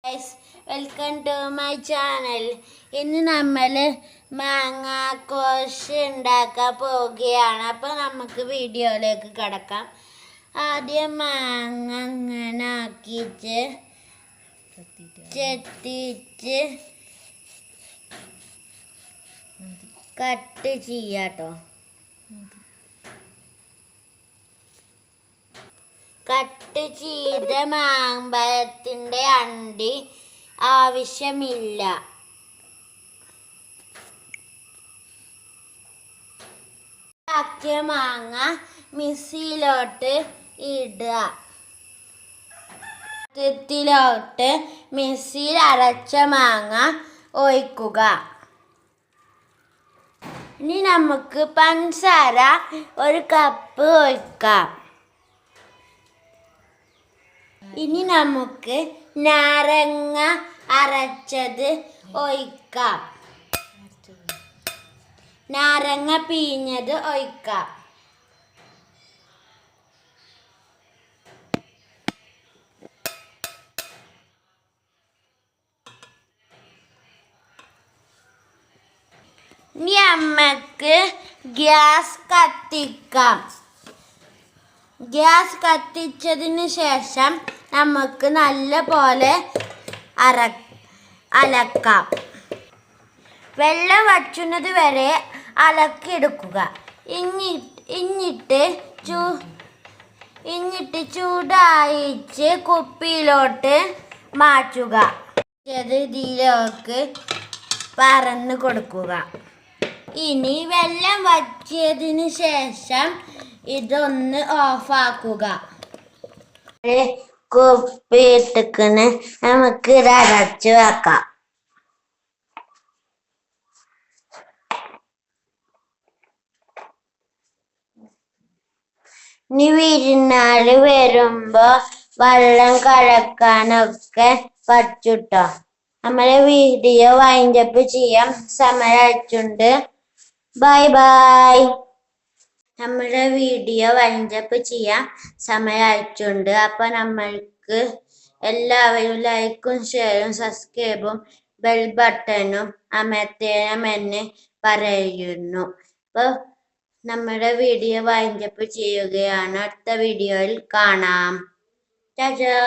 Guys, welcome to my channel. ഇന്ന് നമ്മൾ മാങ്ങാക്കോശ് ഉണ്ടാക്കാൻ പോവുകയാണ്. അപ്പോൾ നമുക്ക് വീഡിയോയിലേക്ക് കടക്കാം. ആദ്യം മാങ്ങ അങ്ങനെ ആക്കിയിട്ട് ചെത്തിച്ച് കട്ട് ചെയ്യാട്ടോ. കട്ട് ചെയ്ത മാമ്പഴത്തിൻ്റെ അണ്ടി ആവശ്യമില്ല. ആക്കിയ മാങ്ങ മിക്സിയിലോട്ട് ഇടുക. ത്തിലോട്ട് മിക്സിയിൽ അരച്ച മാങ്ങ ഒഴിക്കുക. ഇനി നമുക്ക് പഞ്ചസാര 1 കപ്പ് ഒഴിക്കാം. ഇനി നമുക്ക് നാരങ്ങ അരച്ചത് ഒഴിക്കാം. നാരങ്ങ പിഴിഞ്ഞത് ഒഴിക്കാം. ഇനി നമുക്ക് ഗ്യാസ് കത്തിക്കാം. ഗ്യാസ് കത്തിച്ചതിന് ശേഷം നമുക്ക് നല്ല പോലെ അലക്കാം. വെള്ളം വറ്റുന്നത് വരെ അലക്കിയെടുക്കുക. ഇന്നിട്ട് ചൂടായിച്ച് കുപ്പിയിലോട്ട് മാറ്റുക. ഇതിലേക്ക് പറന്ന് കൊടുക്കുക. ഇനി വെള്ളം വറ്റിയതിന് ശേഷം ഇതൊന്ന് ഓഫാക്കുക. കുപ്പി ഇട്ടിക്കണ് നമുക്ക് ഇത് അടച്ചു വെക്കാം. ഇനി വിരുന്നാള് വരുമ്പോ വെള്ളം കലക്കാനൊക്കെ പറ്റൂട്ടോ. നമ്മളെ വീഡിയോ വൈൻഡപ്പ് ചെയ്യാം. സമയമായിട്ടുണ്ട്. Bye bye. നമ്മുടെ വീഡിയോ വൈൻഡപ്പ് ചെയ്യാൻ സമയമായിട്ടുണ്ട്. അപ്പം നമ്മൾക്ക് എല്ലാവരും ലൈക്കും ഷെയറും സബ്സ്ക്രൈബും ബെൽ ബട്ടണും അമർത്തണമെന്ന് പറയുന്നു. അപ്പോൾ നമ്മുടെ വീഡിയോ വൈൻഡപ്പ് ചെയ്യുകയാണ്. അടുത്ത വീഡിയോയിൽ കാണാം. ടാറ്റാ.